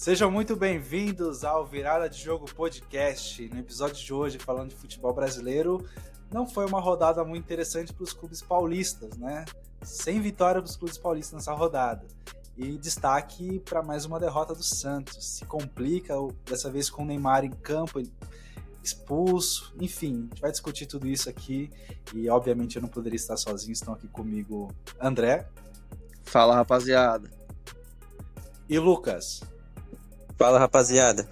Sejam muito bem-vindos ao Virada de Jogo Podcast. No episódio de hoje, falando de futebol brasileiro, não foi uma rodada muito interessante para os clubes paulistas, né? Sem vitória para os clubes paulistas nessa rodada. E destaque para mais uma derrota do Santos. Se complica, dessa vez com o Neymar em campo, expulso. Enfim, a gente vai discutir tudo isso aqui. E, obviamente, eu não poderia estar sozinho. Estão aqui comigo André. Fala, rapaziada. E Lucas. Fala, rapaziada.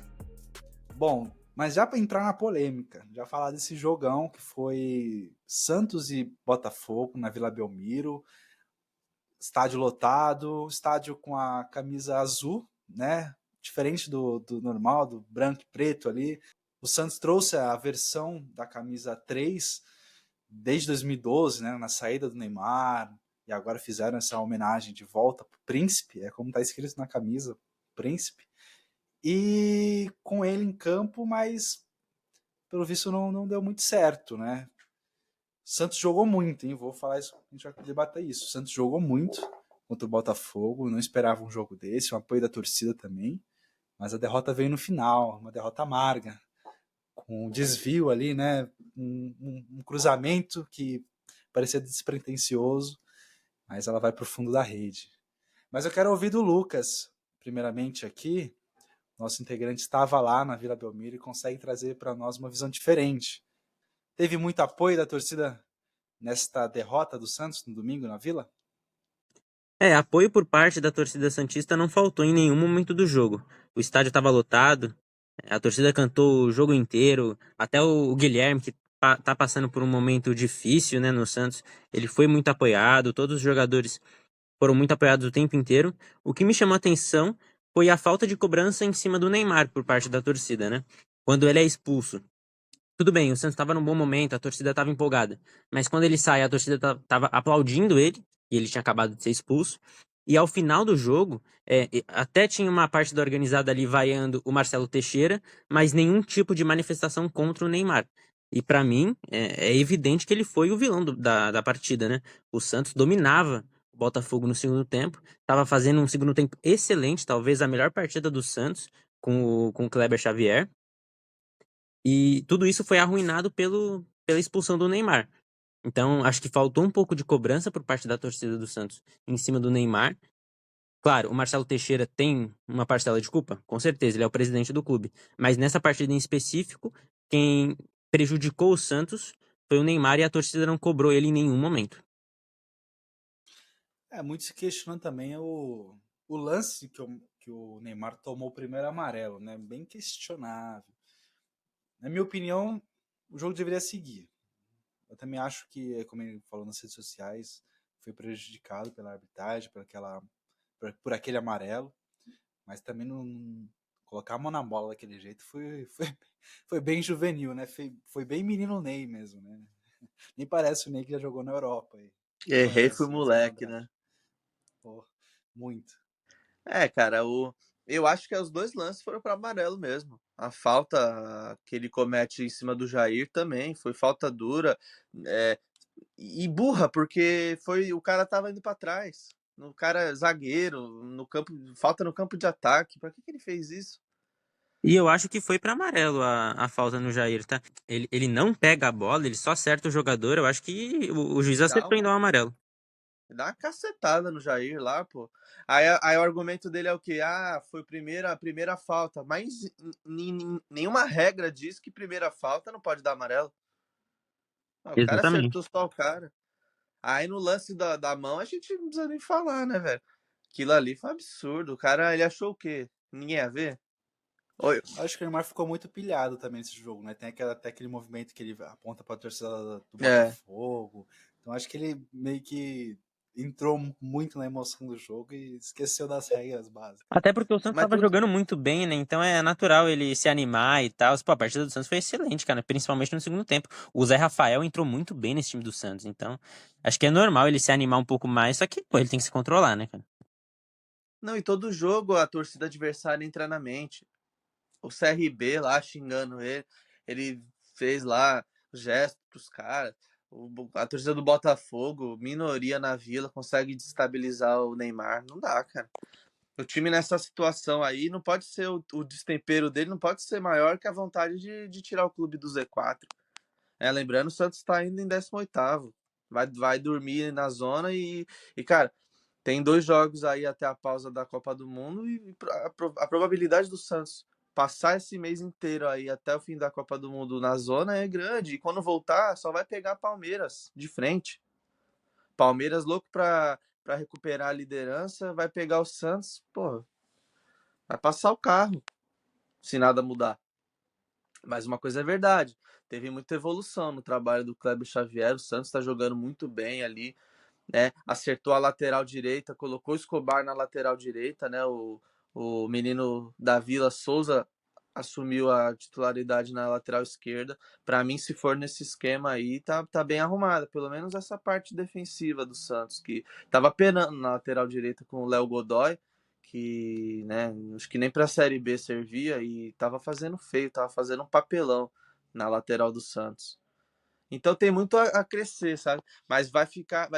Bom, mas já para entrar na polêmica, já falar desse jogão que foi Santos e Botafogo na Vila Belmiro, estádio lotado, estádio com a camisa azul, né? Diferente do normal, do branco e preto ali. O Santos trouxe a versão da camisa 3 desde 2012, né? Na saída do Neymar, e agora fizeram essa homenagem de volta pro Príncipe, é como está escrito na camisa, Príncipe. E com ele em campo, mas pelo visto não deu muito certo, né? Santos jogou muito, hein? Vou falar isso, a gente vai debater isso. O Santos jogou muito contra o Botafogo, não esperava um jogo desse, um apoio da torcida também, mas a derrota veio no final, uma derrota amarga, com um desvio ali, né? Um cruzamento que parecia despretensioso, mas ela vai para o fundo da rede. Mas eu quero ouvir do Lucas, primeiramente aqui. Nosso integrante estava lá na Vila Belmiro e consegue trazer para nós uma visão diferente. Teve muito apoio da torcida nesta derrota do Santos no domingo na Vila? Apoio por parte da torcida santista não faltou em nenhum momento do jogo. O estádio estava lotado, a torcida cantou o jogo inteiro, até o Guilherme, que tá passando por um momento difícil, né, no Santos, ele foi muito apoiado, todos os jogadores foram muito apoiados o tempo inteiro. O que me chamou a atenção foi a falta de cobrança em cima do Neymar por parte da torcida, né? Quando ele é expulso. Tudo bem, o Santos estava num bom momento, a torcida estava empolgada. Mas quando ele sai, a torcida estava aplaudindo ele, e ele tinha acabado de ser expulso. E ao final do jogo, até tinha uma parte da organizada ali vaiando o Marcelo Teixeira, mas nenhum tipo de manifestação contra o Neymar. E para mim, é evidente que ele foi o vilão da partida, né? O Santos dominava o Botafogo no segundo tempo, estava fazendo um segundo tempo excelente, talvez a melhor partida do Santos, com o Kleber Xavier. E tudo isso foi arruinado pela expulsão do Neymar. Então, acho que faltou um pouco de cobrança por parte da torcida do Santos em cima do Neymar. Claro, o Marcelo Teixeira tem uma parcela de culpa, com certeza, ele é o presidente do clube. Mas nessa partida em específico, quem prejudicou o Santos foi o Neymar e a torcida não cobrou ele em nenhum momento. Muito se questionando também o lance que o Neymar tomou o primeiro amarelo, né? Bem questionável. Na minha opinião, o jogo deveria seguir. Eu também acho que, como ele falou nas redes sociais, foi prejudicado pela arbitragem, por aquele amarelo, mas também não colocar a mão na bola daquele jeito foi bem juvenil, né? Foi bem menino Ney mesmo, né? Nem parece o Ney que já jogou na Europa. Errei, fui Conhece moleque, né? Pô, muito. Cara, eu acho que os dois lances foram para amarelo mesmo. A falta que ele comete em cima do Jair também foi falta dura e burra, porque o cara tava indo para trás. O cara zagueiro, no campo, falta no campo de ataque. Para que ele fez isso? E eu acho que foi para amarelo a falta no Jair, tá? Ele não pega a bola, ele só acerta o jogador. Eu acho que o juiz Dá acertou em dar o amarelo. Dá uma cacetada no Jair lá, pô. Aí o argumento dele é o quê? Foi a primeira falta. Mas nenhuma regra diz que primeira falta não pode dar amarelo. O cara Exatamente. acertou só o cara. Aí no lance da mão a gente não precisa nem falar, né, velho? Aquilo ali foi um absurdo. O cara, ele achou o quê? Ninguém ia ver? Oi. Acho que o Neymar ficou muito pilhado também nesse jogo, né? Tem até aquele movimento que ele aponta para a torcida do É. Botafogo. Então acho que ele meio que entrou muito na emoção do jogo e esqueceu das regras básicas. Até porque o Santos Mas estava tudo. jogando muito bem, né? Então é natural ele se animar e tal. Pô, a partida do Santos foi excelente, cara, principalmente no segundo tempo. O Zé Rafael entrou muito bem nesse time do Santos, então acho que é normal ele se animar um pouco mais, só que, pô, ele tem que se controlar, né, cara? Não, e todo jogo a torcida adversária entra na mente. O CRB lá xingando ele fez lá gesto pros caras. A torcida do Botafogo, minoria na Vila, consegue destabilizar o Neymar. Não dá, cara. O time nessa situação aí não pode ser o destempero dele, não pode ser maior que a vontade de tirar o clube do Z4. Lembrando, o Santos está indo em 18º. Vai dormir na zona e, cara, tem 2 jogos aí até a pausa da Copa do Mundo e a probabilidade do Santos passar esse mês inteiro aí até o fim da Copa do Mundo na zona é grande. E quando voltar, só vai pegar Palmeiras de frente. Palmeiras louco para recuperar a liderança, vai pegar o Santos, pô, vai passar o carro se nada mudar. Mas uma coisa é verdade, teve muita evolução no trabalho do Kleber Xavier, o Santos está jogando muito bem ali, né? Acertou a lateral direita, colocou o Escobar na lateral direita, né? O menino da Vila Souza assumiu a titularidade na lateral esquerda. Para mim, se for nesse esquema aí, tá bem arrumada. Pelo menos essa parte defensiva do Santos, que tava penando na lateral direita com o Léo Godoy, que, né, acho que nem para a Série B servia e tava fazendo feio, tava fazendo um papelão na lateral do Santos. Então tem muito a crescer, sabe? Mas vai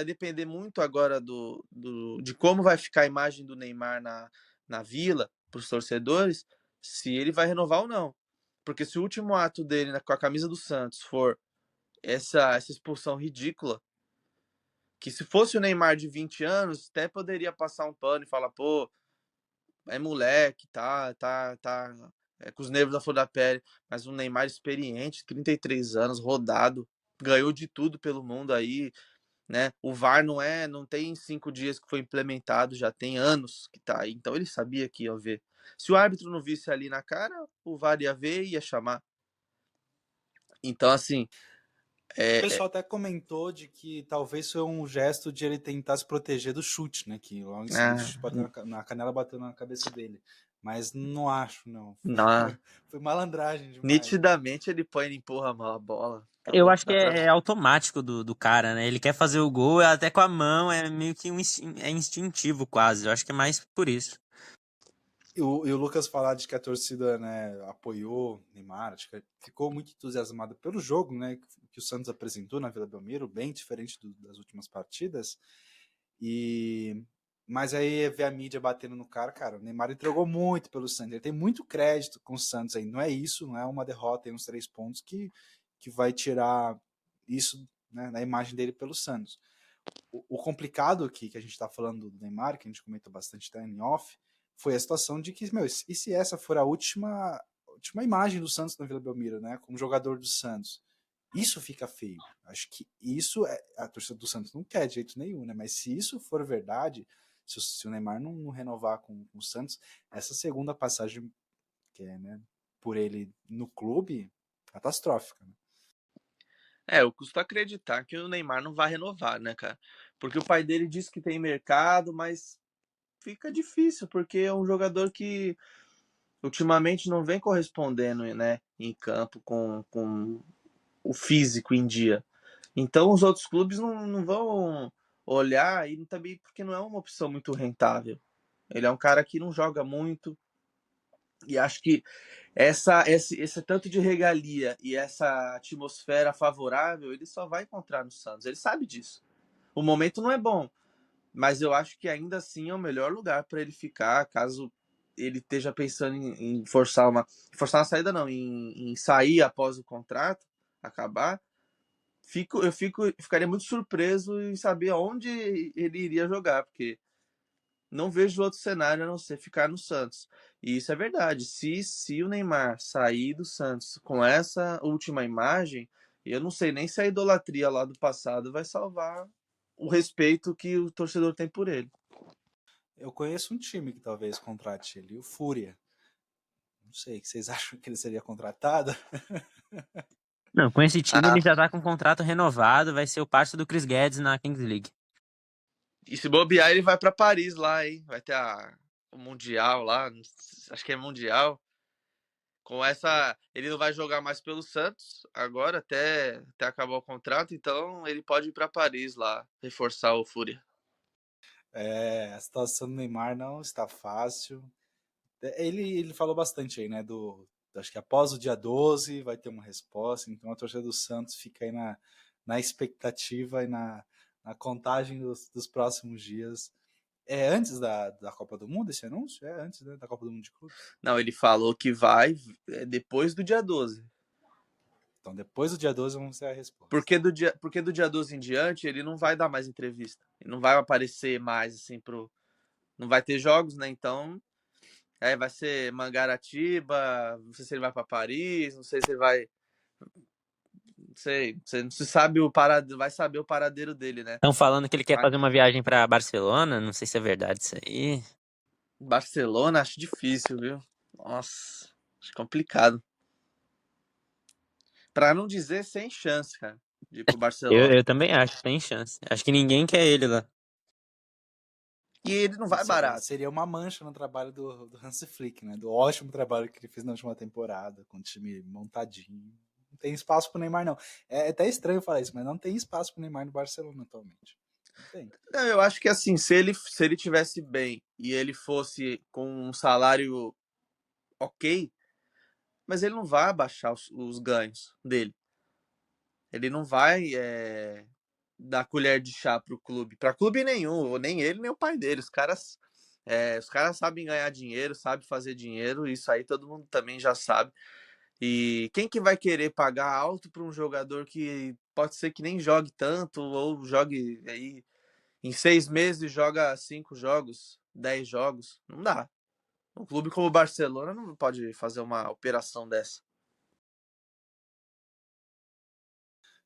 depender muito agora de como vai ficar a imagem do Neymar na Vila, para os torcedores, se ele vai renovar ou não. Porque se o último ato dele com a camisa do Santos for essa expulsão ridícula, que se fosse o Neymar de 20 anos, até poderia passar um pano e falar, pô, é moleque, com os nervos da flor da pele, mas um Neymar experiente, 33 anos, rodado, ganhou de tudo pelo mundo aí, né? O VAR não tem 5 dias que foi implementado, já tem anos que tá aí, então ele sabia que ia ver. Se o árbitro não visse ali na cara, o VAR ia ver e ia chamar. Então, assim, O é, pessoal até comentou de que talvez foi um gesto de ele tentar se proteger do chute, né? Que logo em seguida o ah, chute bateu na canela, bateu na cabeça dele. Mas não acho, não. não, Foi malandragem demais. nitidamente ele põe e empurra a bola. Tá Eu louco, acho que dá pra é ver. automático do cara, né? Ele quer fazer o gol até com a mão, é meio que é instintivo quase. Eu acho que é mais por isso. E o Lucas falar de que a torcida, né, apoiou o Neymar, acho que ficou muito entusiasmado pelo jogo, né, que o Santos apresentou na Vila Belmiro, bem diferente das últimas partidas. E mas aí ver a mídia batendo no cara, o Neymar entregou muito pelo Santos. Ele tem muito crédito com o Santos aí. Não é isso, não é uma derrota e uns 3 pontos que vai tirar isso, né, na imagem dele pelo Santos. O complicado aqui que a gente está falando do Neymar, que a gente comentou bastante até em off, foi a situação de que, meu, e se essa for a última imagem do Santos na Vila Belmiro, né, como jogador do Santos? Isso fica feio. Acho que isso a torcida do Santos não quer de jeito nenhum, né? Mas se isso for verdade, se o Neymar não renovar com o Santos, essa segunda passagem que é, né, por ele no clube, catastrófica. Né? Eu custo acreditar que o Neymar não vai renovar, né, cara? Porque o pai dele disse que tem mercado, mas fica difícil, porque é um jogador que ultimamente não vem correspondendo, né, em campo com o físico em dia. Então os outros clubes não vão olhar e também porque não é uma opção muito rentável. Ele é um cara que não joga muito e acho que esse tanto de regalia e essa atmosfera favorável ele só vai encontrar no Santos. Ele sabe disso. O momento não é bom, mas eu acho que ainda assim é o melhor lugar para ele ficar, caso ele esteja pensando em forçar uma saída não, em sair após o contrato acabar. Ficaria muito surpreso em saber onde ele iria jogar, porque não vejo outro cenário a não ser ficar no Santos. E isso é verdade. Se o Neymar sair do Santos com essa última imagem, eu não sei nem se a idolatria lá do passado vai salvar o respeito que o torcedor tem por ele. Eu conheço um time que talvez contrate ele, o Fúria. Não sei, que vocês acham que ele seria contratado? Não, com esse time Ah, ele já tá com o contrato renovado, vai ser o parceiro do Chris Guedes na Kings League. e se bobear, ele vai para Paris lá, hein? Vai ter o Mundial lá, acho que é Mundial. Com essa, ele não vai jogar mais pelo Santos agora, até acabar o contrato, então ele pode ir para Paris lá, reforçar o Fúria. A situação do Neymar não está fácil. Ele falou bastante aí, né? Acho que após o dia 12 vai ter uma resposta. Então a torcida do Santos fica aí na expectativa e na contagem dos próximos dias É antes da Copa do Mundo esse anúncio? É antes, né, da Copa do Mundo de Clubes. Não, ele falou que vai depois do dia 12. Então depois do dia 12 vamos ter a resposta. Porque do dia 12 em diante ele não vai dar mais entrevista. Ele não vai aparecer mais, assim, não vai ter jogos, né? Então, vai ser Mangaratiba, não sei se ele vai para Paris, não sei se ele vai. Não sei, você não se sabe vai saber o paradeiro dele, né? Estão falando que ele quer Mas fazer uma viagem pra Barcelona, não sei se é verdade isso aí. Barcelona acho difícil, viu? Nossa, acho complicado. Pra não dizer sem chance, cara, de ir pro Eu, Barcelona. eu também acho que tem chance. Acho que ninguém quer ele lá. E ele não vai barato. Seria uma mancha no trabalho do Hansi Flick, né? Do ótimo trabalho que ele fez na última temporada, com o time montadinho. Não tem espaço pro Neymar, não. É até estranho falar isso, mas não tem espaço pro Neymar no Barcelona atualmente. Não tem. Não, eu acho que assim, se ele tivesse bem e ele fosse com um salário ok, mas ele não vai abaixar os ganhos dele. Ele não vai dar colher de chá pro clube. Para clube nenhum, nem ele, nem o pai dele. Os caras sabem ganhar dinheiro, sabem fazer dinheiro, isso aí todo mundo também já sabe. E quem que vai querer pagar alto para um jogador que pode ser que nem jogue tanto, ou jogue aí em 6 meses joga 5 jogos, 10 jogos? Não dá. Um clube como o Barcelona não pode fazer uma operação dessa.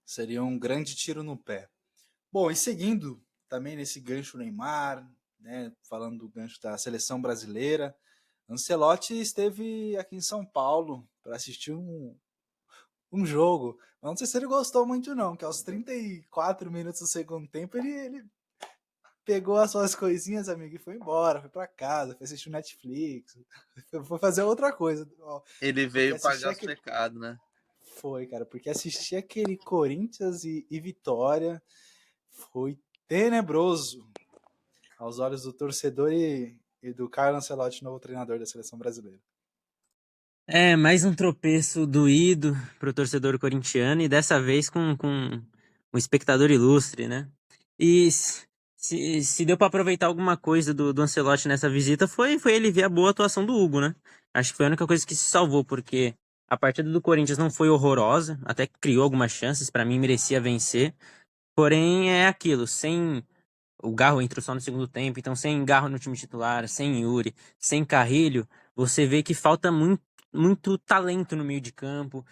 Seria um grande tiro no pé. Bom, e seguindo também nesse gancho Neymar, né, falando do gancho da seleção brasileira, Ancelotti esteve aqui em São Paulo para assistir um jogo. Não sei se ele gostou muito não, que aos 34 minutos do segundo tempo ele pegou as suas coisinhas, amigo, e foi embora, foi para casa, foi assistir o Netflix, foi fazer outra coisa. Ele Porque veio assistir pagar os aquele... pecados, né? Foi, cara, porque assistir aquele Corinthians e Vitória foi tenebroso aos olhos do torcedor e do Carlo Ancelotti, novo treinador da seleção brasileira. É, mais um tropeço doído pro torcedor corintiano e dessa vez com um espectador ilustre, né? E se deu pra aproveitar alguma coisa do Ancelotti nessa visita foi ele ver a boa atuação do Hugo, né? Acho que foi a única coisa que se salvou, porque a partida do Corinthians não foi horrorosa, até que criou algumas chances, pra mim merecia vencer, porém é aquilo, sem o Garro entrou só no segundo tempo, então sem Garro no time titular, sem Yuri, sem Carrilho, você vê que falta muito talento no meio de campo,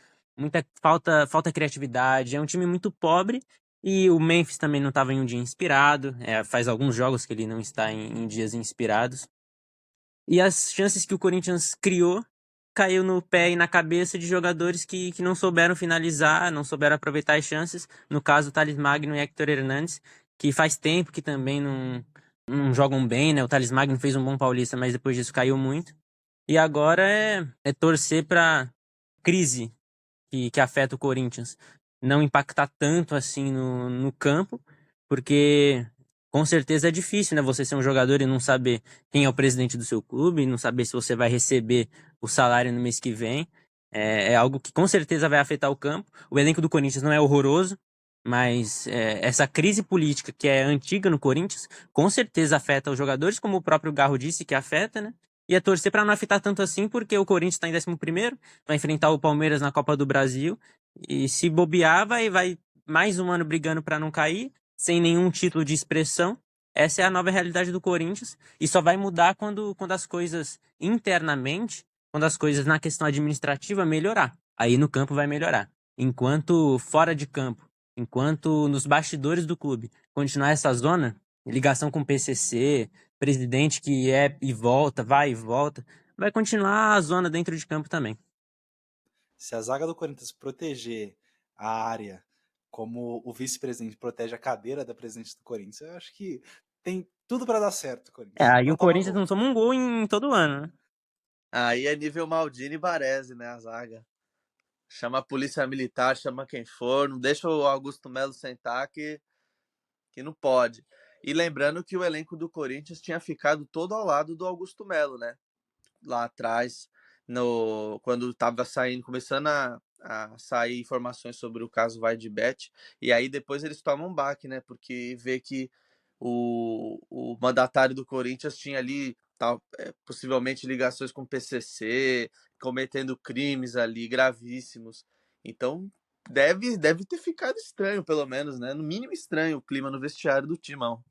falta criatividade, é um time muito pobre e o Memphis também não estava em um dia inspirado, faz alguns jogos que ele não está em dias inspirados. E as chances que o Corinthians criou caiu no pé e na cabeça de jogadores que não souberam finalizar, não souberam aproveitar as chances. No caso, o Thales Magno e Hector Hernandes, que faz tempo que também não jogam bem, né? O Thales Magno fez um bom Paulista, mas depois disso caiu muito. E agora é torcer para crise que afeta o Corinthians não impactar tanto assim no campo, porque com certeza é difícil, né? Você ser um jogador e não saber quem é o presidente do seu clube, não saber se você vai receber o salário no mês que vem. É algo que com certeza vai afetar o campo. O elenco do Corinthians não é horroroso, mas essa crise política que é antiga no Corinthians, com certeza afeta os jogadores, como o próprio Garro disse que afeta, né? E é torcer para não afetar tanto assim, porque o Corinthians está em 11º, vai enfrentar o Palmeiras na Copa do Brasil, e se bobear, vai mais um ano brigando para não cair, sem nenhum título de expressão. Essa é a nova realidade do Corinthians, e só vai mudar quando as coisas internamente, quando as coisas na questão administrativa melhorar. Aí no campo vai melhorar. Enquanto fora de campo, enquanto nos bastidores do clube continuar essa zona, ligação com o PCC, presidente que e volta, vai e volta, vai continuar a zona dentro de campo também. Se a zaga do Corinthians proteger a área como o vice-presidente protege a cadeira da presidente do Corinthians, eu acho que tem tudo para dar certo, Corinthians. Aí Não o toma Corinthians gol. não toma um gol em todo ano, né? Aí é nível Maldini e Baresi, né, a zaga. Chama a polícia militar, chama quem for, não deixa o Augusto Melo sentar que não pode. E lembrando que o elenco do Corinthians tinha ficado todo ao lado do Augusto Melo, né? Lá atrás, quando estava começando a sair informações sobre o caso Vai de Bet, e aí depois eles tomam um baque, né? Porque vê que o mandatário do Corinthians tinha ali possivelmente ligações com o PCC, cometendo crimes ali gravíssimos. Então deve ter ficado estranho, pelo menos, né? No mínimo estranho o clima no vestiário do Timão.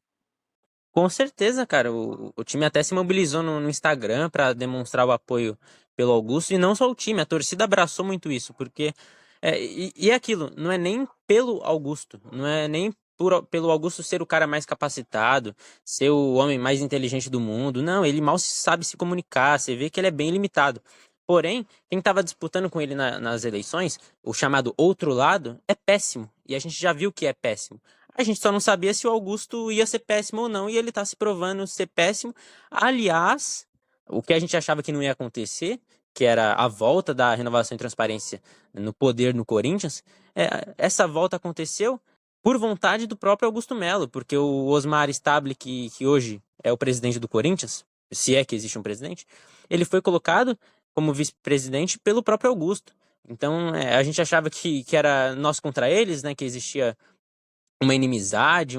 Com certeza, cara. O time até se mobilizou no Instagram para demonstrar o apoio pelo Augusto, e não só o time, a torcida abraçou muito isso, porque. E é aquilo, não é nem pelo Augusto, não é nem pelo Augusto ser o cara mais capacitado, ser o homem mais inteligente do mundo. Não, ele mal sabe se comunicar, você vê que ele é bem limitado. Porém, quem estava disputando com ele nas eleições, o chamado outro lado, é péssimo. E a gente já viu que é péssimo. A gente só não sabia se o Augusto ia ser péssimo ou não, e ele tá se provando ser péssimo. Aliás, o que a gente achava que não ia acontecer, que era a volta da renovação e transparência no poder no Corinthians, essa volta aconteceu por vontade do próprio Augusto Melo, porque o Osmar Stable, que hoje é o presidente do Corinthians, se é que existe um presidente, ele foi colocado como vice-presidente pelo próprio Augusto. Então, a gente achava que era nós contra eles, né, que existia uma inimizade,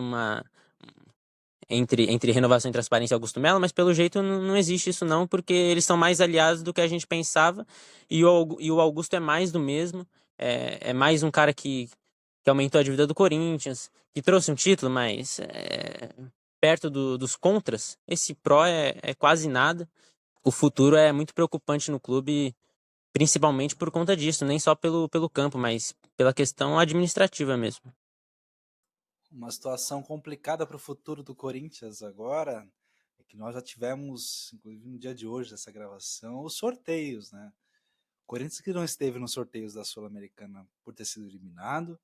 entre Renovação e Transparência e Augusto Mello, mas pelo jeito não existe isso não, porque eles são mais aliados do que a gente pensava, e o Augusto é mais do mesmo, é mais um cara que aumentou a dívida do Corinthians, que trouxe um título, mas perto dos contras, esse pró é quase nada. O futuro é muito preocupante no clube, principalmente por conta disso, nem só pelo campo, mas pela questão administrativa mesmo. Uma situação complicada para o futuro do Corinthians agora é que nós já tivemos, inclusive no dia de hoje dessa gravação, os sorteios, né? O Corinthians que não esteve nos sorteios da Sul-Americana por ter sido eliminado,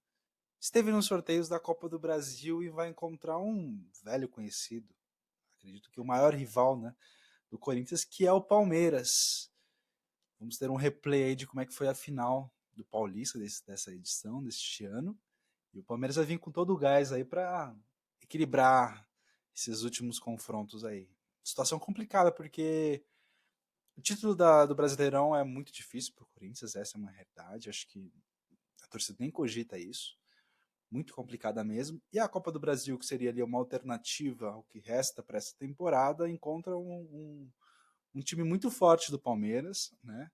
esteve nos sorteios da Copa do Brasil e vai encontrar um velho conhecido, acredito que o maior rival, né, do Corinthians, que é o Palmeiras. Vamos ter um replay aí de como é que foi a final do Paulista dessa edição, deste ano. E o Palmeiras vai vir com todo o gás aí para equilibrar esses últimos confrontos aí. Situação complicada, porque o título do Brasileirão é muito difícil para o Corinthians, essa é uma realidade. Acho que a torcida nem cogita isso. Muito complicada mesmo. E a Copa do Brasil, que seria ali uma alternativa ao que resta para essa temporada, encontra um time muito forte do Palmeiras, né?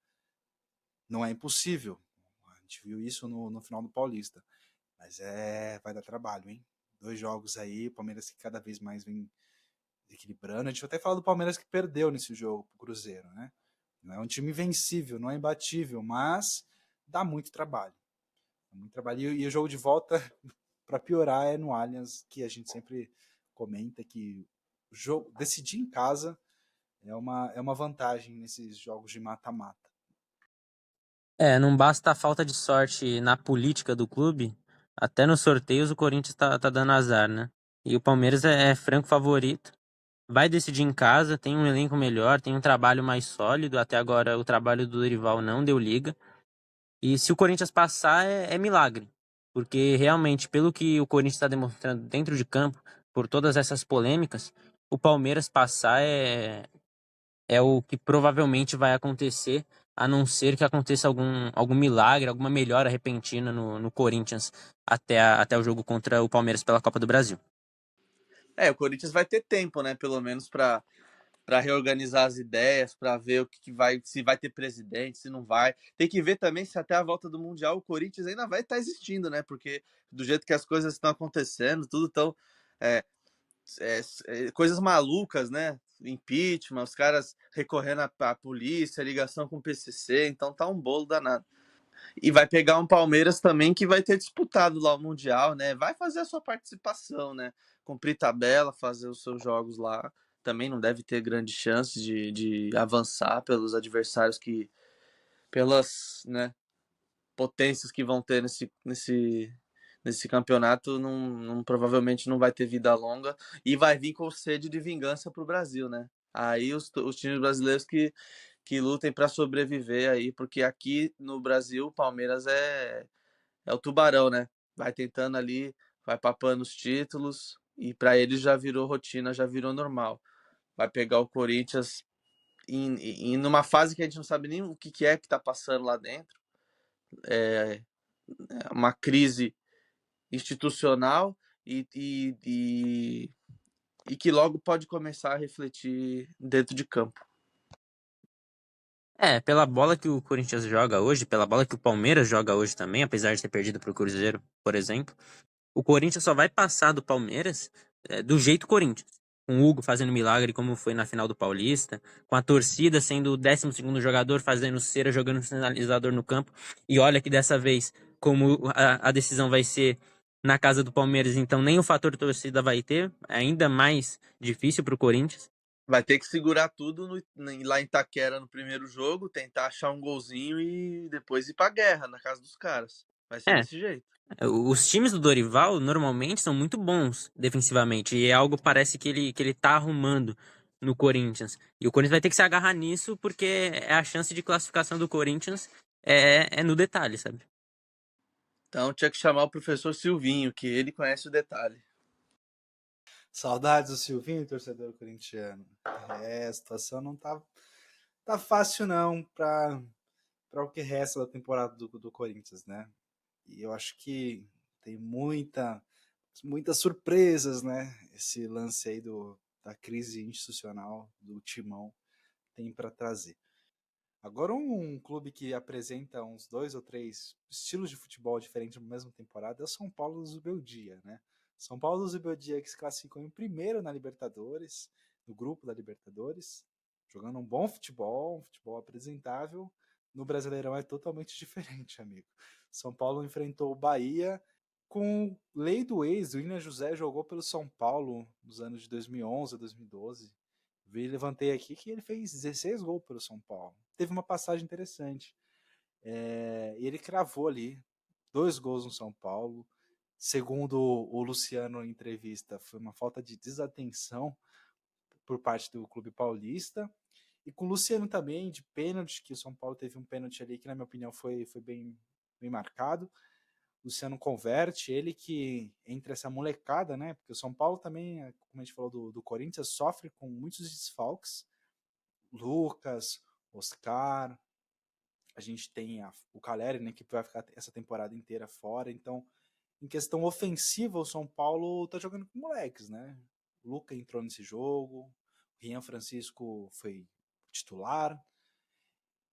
Não é impossível. A gente viu isso no final do Paulista. Mas vai dar trabalho, hein? 2 jogos aí, o Palmeiras que cada vez mais vem equilibrando. A gente vai até falar do Palmeiras que perdeu nesse jogo pro Cruzeiro, né? Não é um time invencível, não é imbatível, mas dá muito trabalho. Dá muito trabalho. E o jogo de volta, para piorar, é no Allianz, que a gente sempre comenta que o jogo, decidir em casa é uma vantagem nesses jogos de mata-mata. Não basta a falta de sorte na política do clube, até nos sorteios o Corinthians tá dando azar, né? E o Palmeiras é franco favorito. Vai decidir em casa, tem um elenco melhor, tem um trabalho mais sólido. Até agora o trabalho do Dorival não deu liga. E se o Corinthians passar, é milagre. Porque realmente, pelo que o Corinthians está demonstrando dentro de campo, por todas essas polêmicas, o Palmeiras passar é o que provavelmente vai acontecer, a não ser que aconteça algum milagre, alguma melhora repentina no Corinthians até o jogo contra o Palmeiras pela Copa do Brasil. O Corinthians vai ter tempo, né? Pelo menos para reorganizar as ideias, para ver o que vai, se vai ter presidente, se não vai. Tem que ver também se até a volta do Mundial o Corinthians ainda vai estar existindo, né? Porque do jeito que as coisas estão acontecendo, tudo tão coisas malucas, né? Impeachment, os caras recorrendo à polícia, ligação com o PCC, então tá um bolo danado. E vai pegar um Palmeiras também que vai ter disputado lá o Mundial, né? Vai fazer a sua participação, né? Cumprir tabela, fazer os seus jogos lá. Também não deve ter grande chance de avançar pelos adversários pelas, né, potências que vão ter nesse campeonato, provavelmente não vai ter vida longa e vai vir com sede de vingança para o Brasil, né? Aí os times brasileiros que lutem para sobreviver aí, porque aqui no Brasil o Palmeiras é o tubarão, né? Vai tentando ali, vai papando os títulos e para eles já virou rotina, já virou normal. Vai pegar o Corinthians em numa fase que a gente não sabe nem o que é que tá passando lá dentro. É uma crise institucional e e que logo pode começar a refletir dentro de campo. Pela bola que o Corinthians joga hoje, pela bola que o Palmeiras joga hoje também, apesar de ter perdido pro Cruzeiro, por exemplo, o Corinthians só vai passar do Palmeiras do jeito Corinthians. Com o Hugo fazendo milagre, como foi na final do Paulista, com a torcida sendo o 12º jogador, fazendo cera, jogando sinalizador no campo. E olha que dessa vez, como a decisão vai ser na casa do Palmeiras, então nem o fator torcida vai ter, é ainda mais difícil pro Corinthians. Vai ter que segurar tudo lá em Itaquera no primeiro jogo, tentar achar um golzinho e depois ir pra guerra na casa dos caras. Vai ser É, desse jeito. Os times do Dorival normalmente são muito bons defensivamente, e é algo parece que ele tá arrumando no Corinthians. E o Corinthians vai ter que se agarrar nisso porque a chance de classificação do Corinthians é no detalhe, sabe? Então tinha que chamar o professor Silvinho, que ele conhece o detalhe. Saudades do Silvinho, torcedor corintiano. A situação não tá fácil não para o que resta da temporada do Corinthians, né? E eu acho que tem muitas surpresas, né? Esse lance aí da crise institucional do Timão tem para trazer. Agora, um clube que apresenta uns 2 ou 3 estilos de futebol diferentes na mesma temporada é o São Paulo do Zubeldia, né? São Paulo do Zubeldia que se classificou em primeiro na Libertadores, no grupo da Libertadores, jogando um futebol apresentável. No Brasileirão é totalmente diferente, amigo. São Paulo enfrentou o Bahia com lei do ex. O William José jogou pelo São Paulo nos anos de 2011 a 2012. Levantei aqui que ele fez 16 gols pelo São Paulo. Teve uma passagem interessante. E ele cravou ali 2 gols no São Paulo. Segundo o Luciano em entrevista, foi uma falta de desatenção por parte do clube paulista. E com o Luciano também, de pênalti, que o São Paulo teve um pênalti ali que, na minha opinião, foi bem marcado. O Luciano converte, ele que entre essa molecada, né? Porque o São Paulo também, como a gente falou do Corinthians, sofre com muitos desfalques. Lucas, Oscar, a gente tem o Caleri, né, que vai ficar essa temporada inteira fora. Então, em questão ofensiva, o São Paulo tá jogando com moleques, né? O Luca entrou nesse jogo, o Rian Francisco foi titular,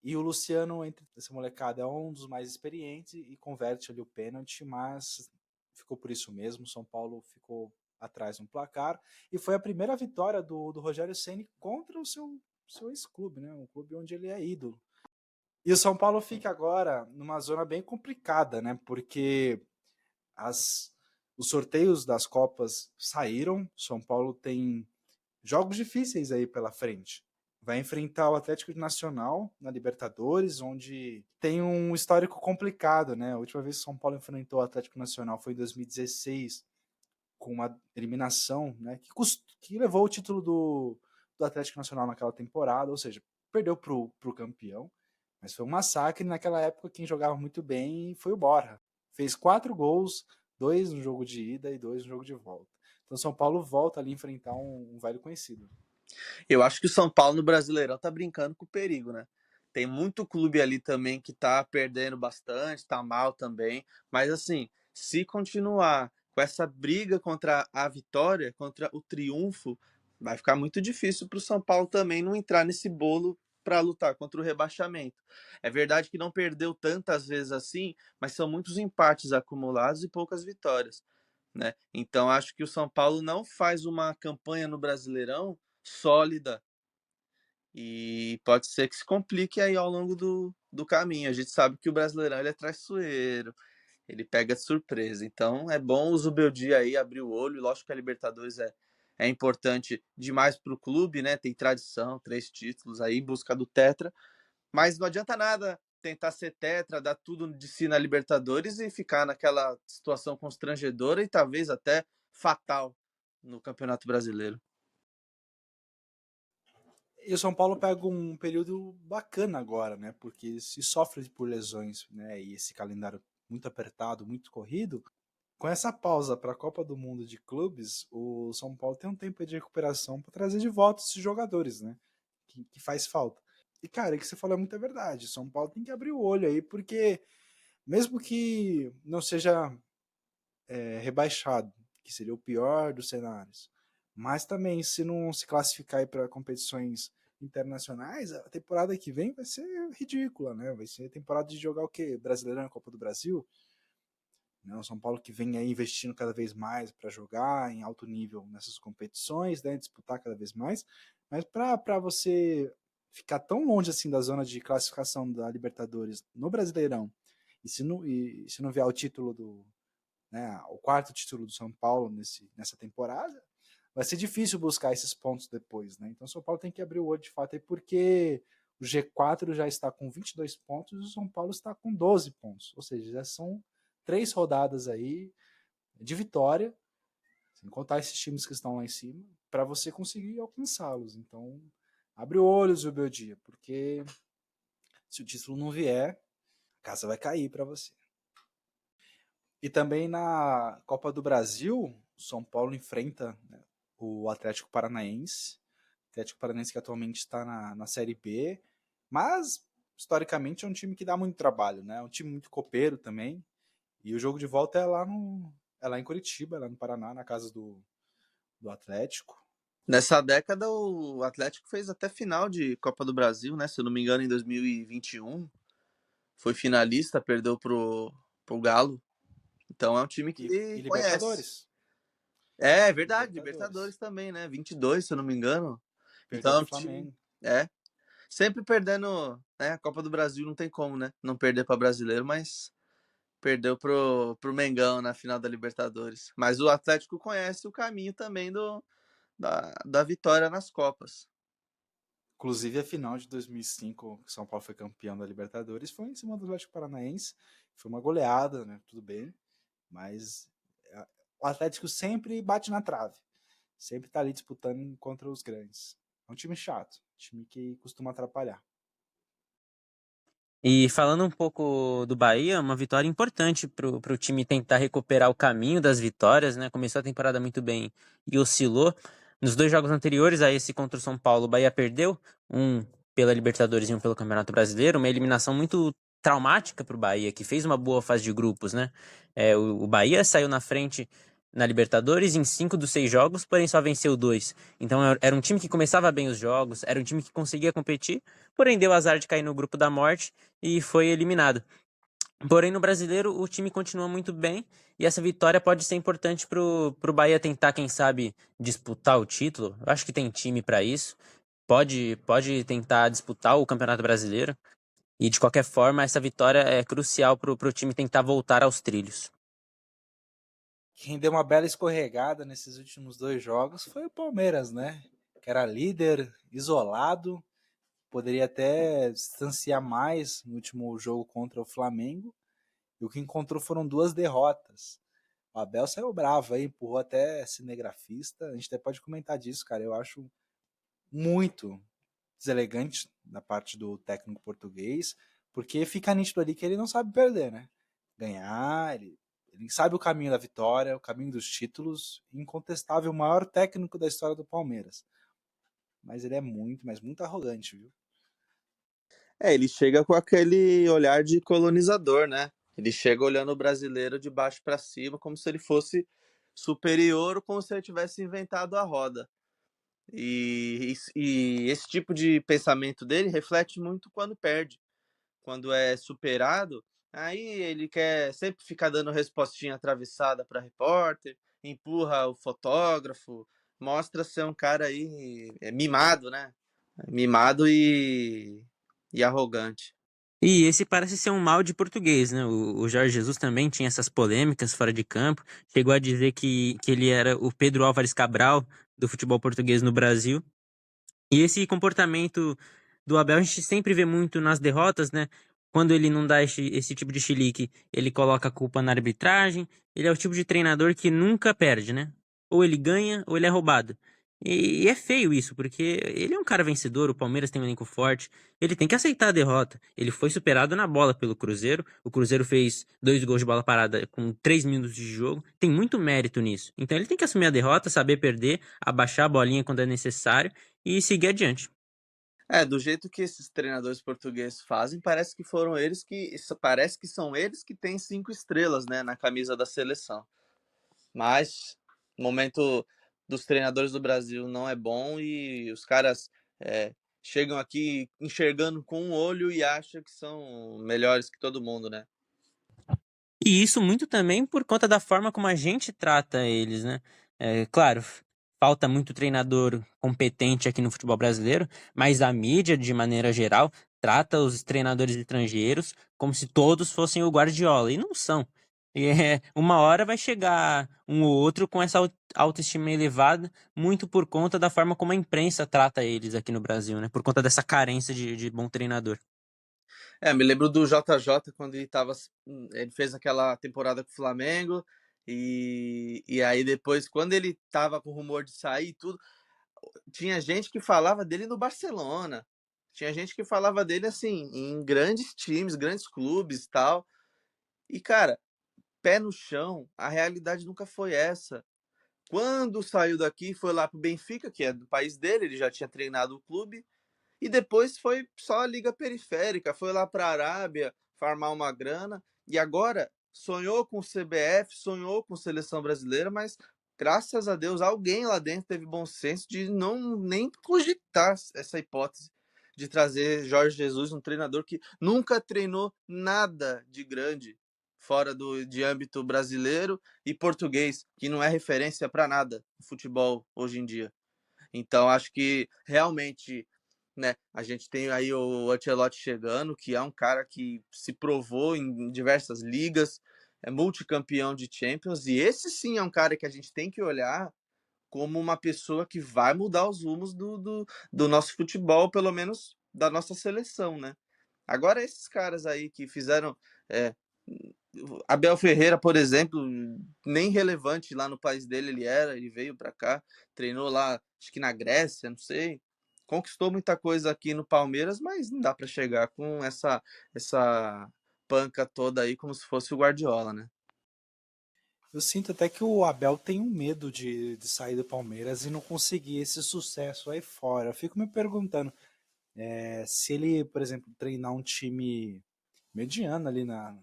e o Luciano, entre essa molecada, é um dos mais experientes e converte ali o pênalti, mas ficou por isso mesmo. O São Paulo ficou atrás no placar, e foi a primeira vitória do Rogério Ceni contra o seu ex-clube, né? Um clube onde ele é ídolo. E o São Paulo fica agora numa zona bem complicada, né? Porque os sorteios das Copas saíram. São Paulo tem jogos difíceis aí pela frente. Vai enfrentar o Atlético Nacional na Libertadores, onde tem um histórico complicado, né? A última vez que o São Paulo enfrentou o Atlético Nacional foi em 2016, com uma eliminação, né? Que levou o título do Atlético Nacional naquela temporada, ou seja, perdeu pro campeão. Mas foi um massacre. Naquela época, quem jogava muito bem foi o Borja. Fez 4 gols, 2 no jogo de ida e 2 no jogo de volta. Então, São Paulo volta ali a enfrentar um velho conhecido. Eu acho que o São Paulo no Brasileirão tá brincando com o perigo, né? Tem muito clube ali também que tá perdendo bastante, tá mal também. Mas assim, se continuar com essa briga contra a vitória, contra o triunfo, vai ficar muito difícil para o São Paulo também não entrar nesse bolo para lutar contra o rebaixamento. É verdade que não perdeu tantas vezes assim, mas são muitos empates acumulados e poucas vitórias, né? Então acho que o São Paulo não faz uma campanha no Brasileirão sólida e pode ser que se complique aí ao longo do caminho. A gente sabe que o Brasileirão ele é traiçoeiro, ele pega de surpresa. Então é bom o Zubeldia aí abrir o olho. Lógico que a Libertadores é importante demais para o clube, né? Tem tradição, 3 títulos aí, em busca do Tetra. Mas não adianta nada tentar ser Tetra, dar tudo de si na Libertadores e ficar naquela situação constrangedora e talvez até fatal no Campeonato Brasileiro. E o São Paulo pega um período bacana agora, né? Porque se sofre por lesões, né? E esse calendário muito apertado, muito corrido, com essa pausa para a Copa do Mundo de Clubes, o São Paulo tem um tempo de recuperação para trazer de volta esses jogadores, né? Que faz falta. E, cara, o que você falou é muita verdade. O São Paulo tem que abrir o olho aí, porque mesmo que não seja rebaixado, que seria o pior dos cenários, Mas também, se não se classificar para competições internacionais, a temporada que vem vai ser ridícula, né? Vai ser temporada de jogar o quê? Brasileirão, Copa do Brasil. Né? O São Paulo que vem aí investindo cada vez mais para jogar em alto nível nessas competições, né? Disputar cada vez mais. Mas para você ficar tão longe assim da zona de classificação da Libertadores no Brasileirão e se não vier o título do, né, o quarto título do São Paulo nessa temporada, vai ser difícil buscar esses pontos depois, né? Então o São Paulo tem que abrir o olho de fato aí, porque o G4 já está com 22 pontos e o São Paulo está com 12 pontos. Ou seja, já são 3 rodadas aí de vitória, sem contar esses times que estão lá em cima, para você conseguir alcançá-los. Então, abre o olho, Zubeldia, porque se o título não vier, a casa vai cair para você. E também na Copa do Brasil, o São Paulo enfrenta, né, o Atlético Paranaense. O Atlético Paranaense que atualmente está na Série B, mas historicamente é um time que dá muito trabalho, né? É um time muito copeiro também. E o jogo de volta é lá em Curitiba, lá no Paraná, na casa do Atlético. Nessa década, o Atlético fez até final de Copa do Brasil, né? Se eu não me engano, em 2021. Foi finalista, perdeu pro Galo. Então é um time E que conhece. Libertadores. É E verdade, Libertadores. Libertadores também, né? 22, se eu não me engano. Perdeu Então é pro um time. Flamengo. É. Sempre perdendo. Né? A Copa do Brasil não tem como, né? Não perder para brasileiro, mas perdeu pro Mengão na final da Libertadores. Mas o Atlético conhece o caminho também da vitória nas Copas. Inclusive a final de 2005, que São Paulo foi campeão da Libertadores, foi em cima do Atlético Paranaense. Foi uma goleada, né? Tudo bem. Mas o Atlético sempre bate na trave. Sempre tá ali disputando contra os grandes. É um time chato. Um time que costuma atrapalhar. E falando um pouco do Bahia, uma vitória importante pro time tentar recuperar o caminho das vitórias, né? Começou a temporada muito bem e oscilou. Nos dois jogos anteriores a esse contra o São Paulo, o Bahia perdeu, um pela Libertadores e um pelo Campeonato Brasileiro, uma eliminação muito traumática pro Bahia, que fez uma boa fase de grupos, né? O Bahia saiu na frente na Libertadores em 5 dos 6 jogos, porém só venceu 2. Então era um time que começava bem os jogos, era um time que conseguia competir, porém deu azar de cair no grupo da morte e foi eliminado. Porém, no brasileiro, o time continua muito bem e essa vitória pode ser importante pro Bahia tentar, quem sabe, disputar o título. Eu acho que tem time para isso. Pode tentar disputar o Campeonato Brasileiro. E, de qualquer forma, essa vitória é crucial pro time tentar voltar aos trilhos. Quem deu uma bela escorregada nesses últimos 2 jogos foi o Palmeiras, né? Que era líder, isolado, poderia até distanciar mais no último jogo contra o Flamengo. E o que encontrou foram 2 derrotas. O Abel saiu bravo aí, empurrou até cinegrafista. A gente até pode comentar disso, cara. Eu acho muito deselegante da parte do técnico português, porque fica nítido ali que ele não sabe perder, né? Ganhar, ele sabe o caminho da vitória, o caminho dos títulos, incontestável, o maior técnico da história do Palmeiras. Mas ele é muito, mas muito arrogante, viu? Ele chega com aquele olhar de colonizador, né? Ele chega olhando o brasileiro de baixo para cima, como se ele fosse superior ou como se ele tivesse inventado a roda. E esse tipo de pensamento dele reflete muito quando perde. Quando é superado, aí ele quer sempre ficar dando respostinha atravessada para repórter, empurra o fotógrafo, mostra ser um cara aí mimado, né? Mimado e arrogante. E esse parece ser um mal de português, né? O Jorge Jesus também tinha essas polêmicas fora de campo. Chegou a dizer que ele era o Pedro Álvares Cabral do futebol português no Brasil. E esse comportamento do Abel a gente sempre vê muito nas derrotas, né? Quando ele não dá esse tipo de chilique, ele coloca a culpa na arbitragem. Ele é o tipo de treinador que nunca perde, né? Ou ele ganha ou ele é roubado. E é feio isso, porque ele é um cara vencedor, o Palmeiras tem um elenco forte, ele tem que aceitar a derrota. Ele foi superado na bola pelo Cruzeiro, o Cruzeiro fez 2 gols de bola parada com 3 minutos de jogo, tem muito mérito nisso. Então ele tem que assumir a derrota, saber perder, abaixar a bolinha quando é necessário e seguir adiante. Do jeito que esses treinadores portugueses fazem, parece que são eles que têm 5 estrelas, né, na camisa da seleção. Mas momento dos treinadores do Brasil não é bom e os caras chegam aqui enxergando com um olho e acham que são melhores que todo mundo, né? E isso muito também por conta da forma como a gente trata eles, né? Claro, falta muito treinador competente aqui no futebol brasileiro, mas a mídia, de maneira geral, trata os treinadores estrangeiros como se todos fossem o Guardiola, e não são. E uma hora vai chegar um ou outro com essa autoestima elevada, muito por conta da forma como a imprensa trata eles aqui no Brasil, né? Por conta dessa carência de bom treinador. Me lembro do JJ quando ele fez aquela temporada com o Flamengo e aí depois, quando ele tava com rumor de sair e tudo, tinha gente que falava dele no Barcelona, tinha gente que falava dele assim, em grandes times, grandes clubes e tal. E cara, pé no chão, a realidade nunca foi essa. Quando saiu daqui, foi lá pro Benfica, que é do país dele, ele já tinha treinado o clube, e depois foi só a liga periférica, foi lá para a Arábia farmar uma grana e agora sonhou com o CBF, sonhou com a seleção brasileira, mas graças a Deus alguém lá dentro teve bom senso de não nem cogitar essa hipótese de trazer Jorge Jesus, um treinador que nunca treinou nada de grande fora de âmbito brasileiro e português, que não é referência para nada no futebol hoje em dia. Então, acho que realmente, né, a gente tem aí o Ancelotti chegando, que é um cara que se provou em diversas ligas, é multicampeão de Champions, e esse sim é um cara que a gente tem que olhar como uma pessoa que vai mudar os rumos do nosso futebol, pelo menos da nossa seleção, né? Agora, esses caras aí que fizeram. É, Abel Ferreira, por exemplo, nem relevante lá no país dele ele era, ele veio para cá, treinou lá, acho que na Grécia, não sei. Conquistou muita coisa aqui no Palmeiras, mas não dá para chegar com essa panca toda aí como se fosse o Guardiola, né? Eu sinto até que o Abel tem um medo de sair do Palmeiras e não conseguir esse sucesso aí fora. Eu fico me perguntando se ele, por exemplo, treinar um time mediano ali na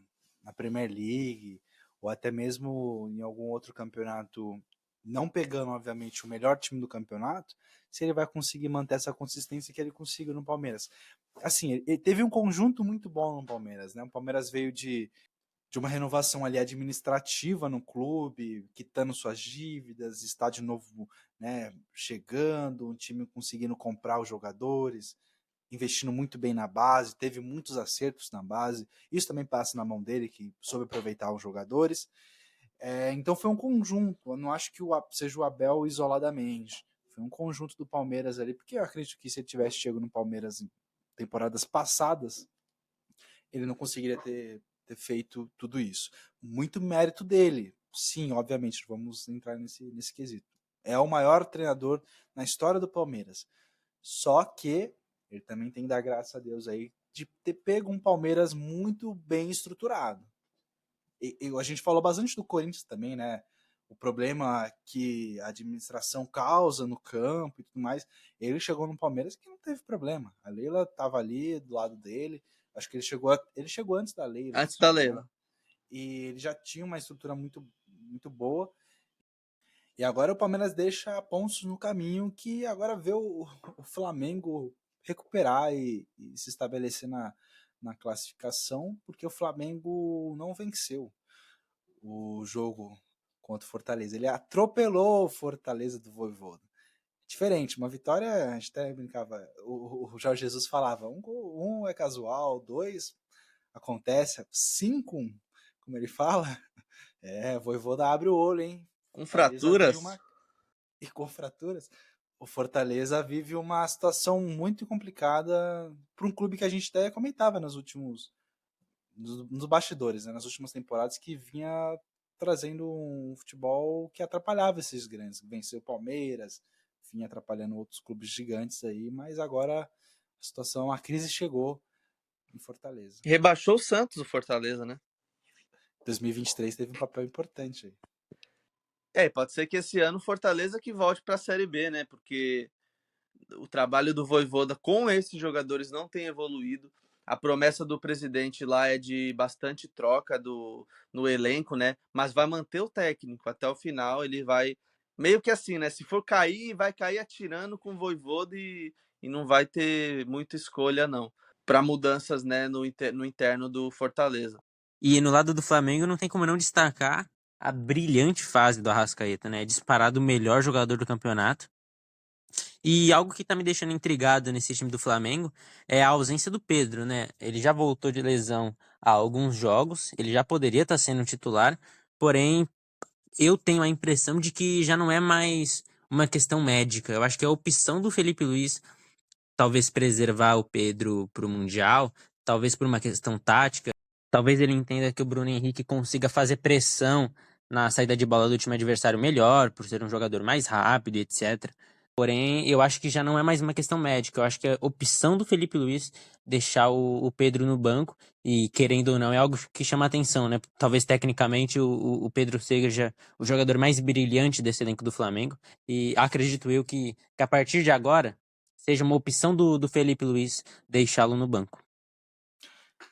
Premier League, ou até mesmo em algum outro campeonato, não pegando, obviamente, o melhor time do campeonato, se ele vai conseguir manter essa consistência que ele conseguiu no Palmeiras. Assim, ele teve um conjunto muito bom no Palmeiras, né? O Palmeiras veio de uma renovação ali administrativa no clube, quitando suas dívidas, estádio novo, né, chegando, um time conseguindo comprar os jogadores, investindo muito bem na base, teve muitos acertos na base. Isso também passa na mão dele, que soube aproveitar os jogadores. Então foi um conjunto. Eu não acho que seja o Abel isoladamente. Foi um conjunto do Palmeiras ali, porque eu acredito que se ele tivesse chegado no Palmeiras em temporadas passadas, ele não conseguiria ter feito tudo isso. Muito mérito dele. Sim, obviamente, vamos entrar nesse quesito. É o maior treinador na história do Palmeiras. Só que ele também tem que dar graças a Deus aí de ter pego um Palmeiras muito bem estruturado. A gente falou bastante do Corinthians também, né? O problema que a administração causa no campo e tudo mais. Ele chegou no Palmeiras que não teve problema. A Leila estava ali do lado dele. Acho que ele chegou antes da Leila, Antes se não da me engano. Leila. E ele já tinha uma estrutura muito, muito boa. E agora o Palmeiras deixa pontos no caminho que agora vê o Flamengo recuperar e se estabelecer na classificação, porque o Flamengo não venceu o jogo contra o Fortaleza. Ele atropelou o Fortaleza do Vojvoda. Diferente, uma vitória, a gente até brincava, o Jorge Jesus falava, um é casual, dois acontece, 5, como ele fala, Vojvoda abre o olho, hein? Com Fortaleza vive fraturas. uma e com fraturas. O Fortaleza vive uma situação muito complicada para um clube que a gente até comentava nos bastidores, né, nas últimas temporadas, que vinha trazendo um futebol que atrapalhava esses grandes. Venceu o Palmeiras, vinha atrapalhando outros clubes gigantes aí, mas agora a crise chegou em Fortaleza. Rebaixou o Santos, o Fortaleza, né? 2023 teve um papel importante aí. Pode ser que esse ano o Fortaleza que volte para a Série B, né? Porque o trabalho do Vojvoda com esses jogadores não tem evoluído. A promessa do presidente lá é de bastante troca no elenco, né? Mas vai manter o técnico até o final. Ele vai meio que assim, né? Se for cair, vai cair atirando com o Vojvoda e não vai ter muita escolha, não, para mudanças, né, no interno do Fortaleza. E no lado do Flamengo não tem como não destacar a brilhante fase do Arrascaeta, né? Disparado o melhor jogador do campeonato. E algo que tá me deixando intrigado nesse time do Flamengo é a ausência do Pedro, né? Ele já voltou de lesão há alguns jogos, ele já poderia estar sendo titular, porém eu tenho a impressão de que já não é mais uma questão médica. Eu acho que é a opção do Felipe Luiz talvez preservar o Pedro para o Mundial, talvez por uma questão tática, talvez ele entenda que o Bruno Henrique consiga fazer pressão na saída de bola do time adversário melhor, por ser um jogador mais rápido, etc. Porém, eu acho que já não é mais uma questão médica. Eu acho que é opção do Felipe Luiz deixar o Pedro no banco e, querendo ou não, é algo que chama atenção, né? Talvez tecnicamente o Pedro seja o jogador mais brilhante desse elenco do Flamengo e acredito eu que a partir de agora seja uma opção do Felipe Luiz deixá-lo no banco.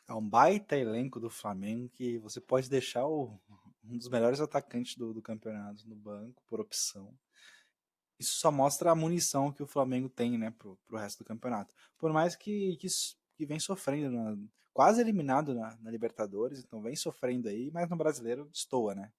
É um baita elenco do Flamengo que você pode deixar um dos melhores atacantes do campeonato no banco, por opção. Isso só mostra a munição que o Flamengo tem, né, pro resto do campeonato. Por mais que vem sofrendo, quase eliminado na Libertadores, então vem sofrendo aí, mas no Brasileiro destoa, né?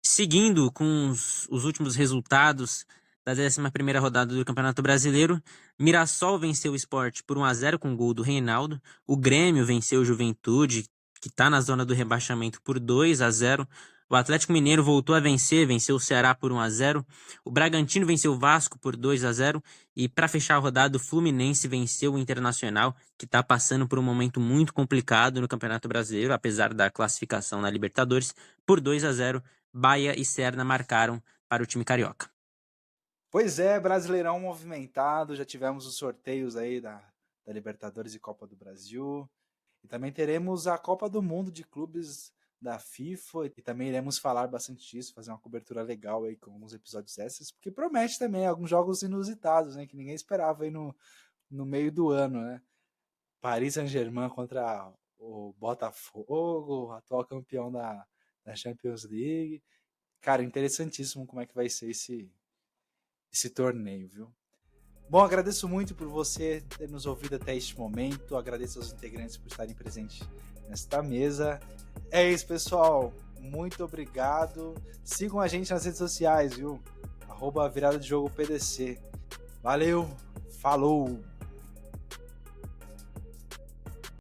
Seguindo com os últimos resultados da 11ª rodada do Campeonato Brasileiro, Mirassol venceu o Sport por 1-0 com gol do Reinaldo, o Grêmio venceu o Juventude, que está na zona do rebaixamento, por 2-0, o Atlético Mineiro voltou a venceu o Ceará por 1-0, o Bragantino venceu o Vasco por 2-0 e para fechar a rodada o Fluminense venceu o Internacional, que está passando por um momento muito complicado no Campeonato Brasileiro, apesar da classificação na Libertadores, por 2-0. Bahia e Serna marcaram para o time carioca. Pois é, Brasileirão movimentado, já tivemos os sorteios aí da Libertadores e Copa do Brasil, e também teremos a Copa do Mundo de Clubes da FIFA, e também iremos falar bastante disso, fazer uma cobertura legal aí com alguns episódios extras, porque promete também alguns jogos inusitados, né, que ninguém esperava aí no meio do ano, né? Paris Saint-Germain contra o Botafogo, atual campeão da Champions League. Cara, interessantíssimo como é que vai ser esse torneio, viu? Bom, agradeço muito por você ter nos ouvido até este momento. Agradeço aos integrantes por estarem presentes nesta mesa. É isso, pessoal. Muito obrigado. Sigam a gente nas redes sociais, viu? @virada de jogo PDC. Valeu, falou!